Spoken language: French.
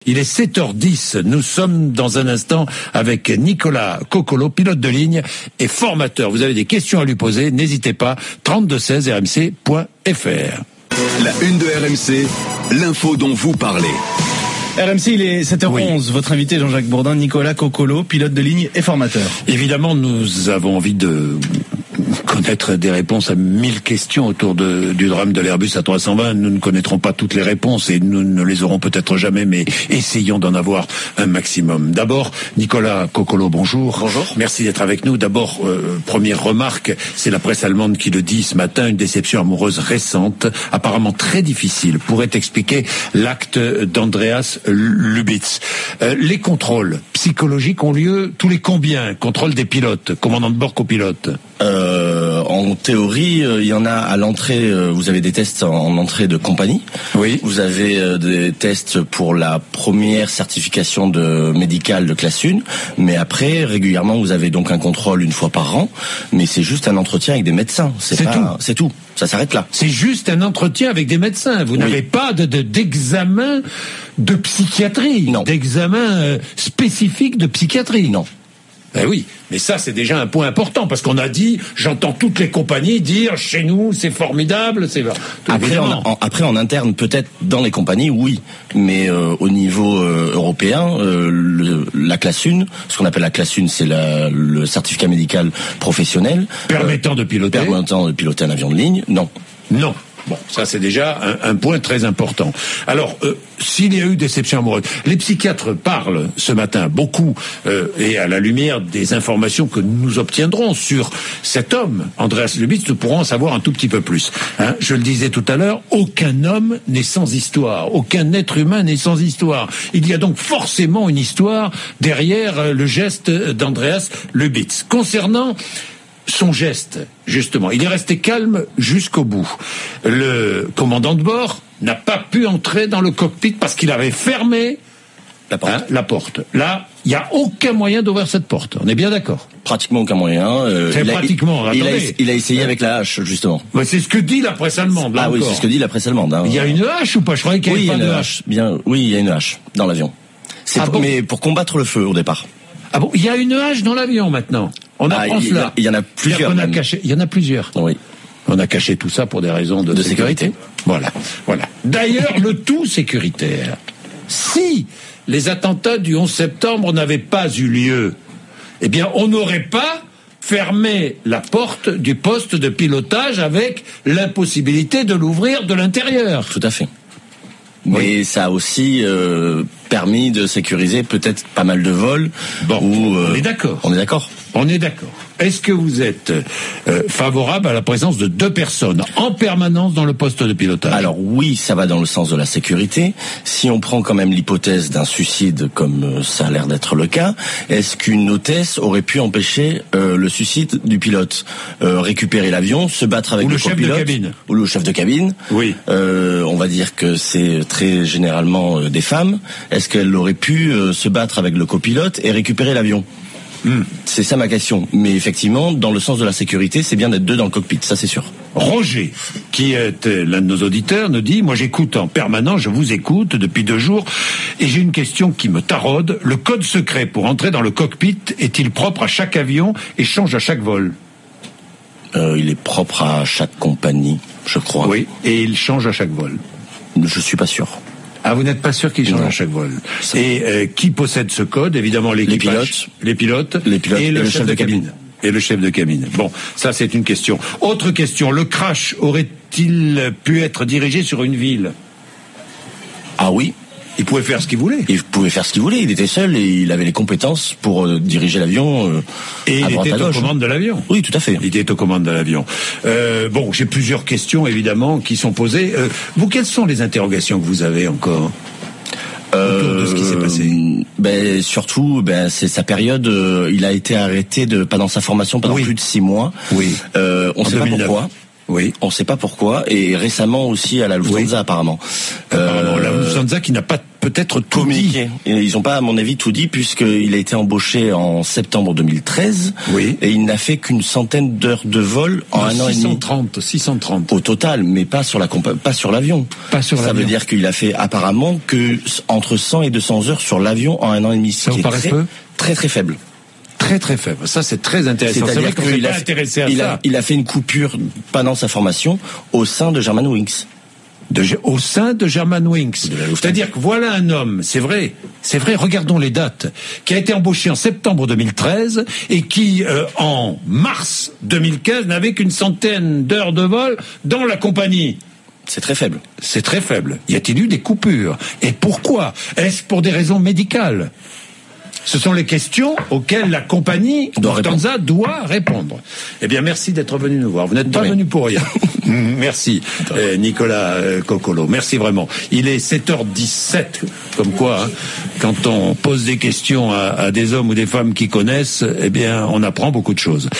Il est 7h10. Nous sommes dans un instant avec Nicolas Coccolo, pilote de ligne et formateur. Vous avez des questions à lui poser, n'hésitez pas. 3216 rmc.fr. La une de RMC, l'info dont vous parlez. RMC, il est 7h11. Oui. Votre invité, Jean-Jacques Bourdin, Nicolas Coccolo, pilote de ligne et formateur. Évidemment, nous avons envie de connaître des réponses à 1000 questions autour du drame de l'Airbus A320. Nous ne connaîtrons pas toutes les réponses et nous ne les aurons peut-être jamais, mais essayons d'en avoir un maximum. D'abord, Nicolas Coccolo, bonjour. Bonjour. Merci d'être avec nous. D'abord, première remarque, c'est la presse allemande qui le dit ce matin, une déception amoureuse récente, apparemment très difficile, pourrait expliquer l'acte d'Andreas Lubitz. Les contrôles psychologiques ont lieu tous les combien? Contrôle des pilotes, commandant de bord, copilote. En théorie, il y en a à l'entrée. Vous avez des tests en entrée de compagnie. Oui. Vous avez des tests pour la première certification médicale de classe 1. Mais après, régulièrement, vous avez donc un contrôle une fois par an. Mais c'est juste un entretien avec des médecins. C'est tout. Ça s'arrête là. C'est juste un entretien avec des médecins. Vous n'avez pas d'examen de psychiatrie. Non. D'examen spécifique de psychiatrie. Non. Ben oui, mais ça c'est déjà un point important parce qu'on a dit, j'entends toutes les compagnies dire chez nous c'est formidable, c'est Après en interne peut-être dans les compagnies oui, mais au niveau européen la classe 1, ce qu'on appelle la classe 1 c'est le certificat médical professionnel permettant de piloter un avion de ligne. Non. Bon, ça c'est déjà un point très important. Alors, s'il y a eu déception amoureuse, les psychiatres parlent ce matin beaucoup, et à la lumière des informations que nous obtiendrons sur cet homme, Andreas Lubitz, nous pourrons en savoir un tout petit peu plus. Je le disais tout à l'heure, aucun homme n'est sans histoire, aucun être humain n'est sans histoire. Il y a donc forcément une histoire derrière le geste d'Andreas Lubitz. Concernant son geste, justement, il est resté calme jusqu'au bout. Le commandant de bord n'a pas pu entrer dans le cockpit parce qu'il avait fermé la porte. Là, il n'y a aucun moyen d'ouvrir cette porte. On est bien d'accord? Pratiquement aucun moyen. Il a essayé avec la hache, justement. Ouais, c'est ce que dit la presse allemande. Oui, c'est ce que dit la presse allemande. Il y a une hache ou pas? Je croyais qu'il n'y avait pas de hache. Oui, il y a une hache dans l'avion. Mais pour combattre le feu au départ. Ah bon, il y a une hache dans l'avion maintenant. On apprend cela. Il y en a plusieurs. Il y en a plusieurs. Oui. On a caché tout ça pour des raisons de sécurité. Voilà. D'ailleurs, le tout sécuritaire. Si les attentats du 11 septembre n'avaient pas eu lieu, eh bien, on n'aurait pas fermé la porte du poste de pilotage avec l'impossibilité de l'ouvrir de l'intérieur. Tout à fait. Mais ça a aussi permis de sécuriser peut-être pas mal de vols. Bon, on est d'accord. On est d'accord. Est-ce que vous êtes favorable à la présence de 2 personnes en permanence dans le poste de pilotage? Alors oui, ça va dans le sens de la sécurité. Si on prend quand même l'hypothèse d'un suicide, comme ça a l'air d'être le cas, est-ce qu'une hôtesse aurait pu empêcher le suicide du pilote, récupérer l'avion, se battre avec le copilote ou le chef de cabine? Oui. On va dire que c'est très généralement des femmes. Est-ce qu'elle aurait pu se battre avec le copilote et récupérer l'avion? C'est ça ma question. Mais effectivement, dans le sens de la sécurité, c'est bien d'être 2 dans le cockpit, ça c'est sûr. Roger, qui est l'un de nos auditeurs, nous dit, moi j'écoute en permanence, je vous écoute depuis 2 jours, et j'ai une question qui me taraude. Le code secret pour entrer dans le cockpit est-il propre à chaque avion et change à chaque vol? Il est propre à chaque compagnie, je crois. Oui, et il change à chaque vol. Je suis pas sûr. Ah, vous n'êtes pas sûr qu'il change à chaque vol. Et qui possède ce code? Évidemment, l'équipage. Les pilotes et le chef de cabine. Et le chef de cabine. Bon, ça c'est une question. Autre question, le crash aurait-il pu être dirigé sur une ville? Ah oui. Il pouvait faire ce qu'il voulait. Il était seul et il avait les compétences pour diriger l'avion. Et il était aux commandes de l'avion. Oui, tout à fait. Il était aux commandes de l'avion. Bon, j'ai plusieurs questions évidemment qui sont posées. Vous, quelles sont les interrogations que vous avez encore autour de ce qui s'est passé? Surtout, c'est sa période. Il a été arrêté pendant sa formation pendant plus de 6 mois. Oui. On ne sait pas pourquoi. Oui. On ne sait pas pourquoi. Et récemment aussi à la Lufthansa, apparemment. La Lufthansa qui n'a pas peut-être tout communiqué. dit. Ils n'ont pas, à mon avis, tout dit, puisqu'il a été embauché en septembre 2013. Oui. Et il n'a fait qu'une centaine d'heures de vol en un an et demi. 630. Au total, mais pas sur pas sur l'avion. Ça veut dire qu'il a fait apparemment que entre 100 et 200 heures sur l'avion en un an et demi. Ça vous paraît peu ? Très très faible. Très très faible. Ça c'est très intéressant. C'est vrai qu'on s'est pas intéressé à ça. Il a fait une coupure pendant sa formation au sein de Germanwings. Au sein de Germanwings. C'est-à-dire que voilà un homme, c'est vrai, regardons les dates, qui a été embauché en septembre 2013 et qui, en mars 2015, n'avait qu'une centaine d'heures de vol dans la compagnie. C'est très faible. C'est très faible. Y a-t-il eu des coupures ? Et pourquoi ? Est-ce pour des raisons médicales ? Ce sont les questions auxquelles la compagnie Lufthansa doit répondre. Eh bien, merci d'être venu nous voir. Vous n'êtes pas venu pour rien. Merci, Nicolas Coccolo. Merci vraiment. Il est 7h17, comme quoi, quand on pose des questions à des hommes ou des femmes qui connaissent, eh bien, on apprend beaucoup de choses.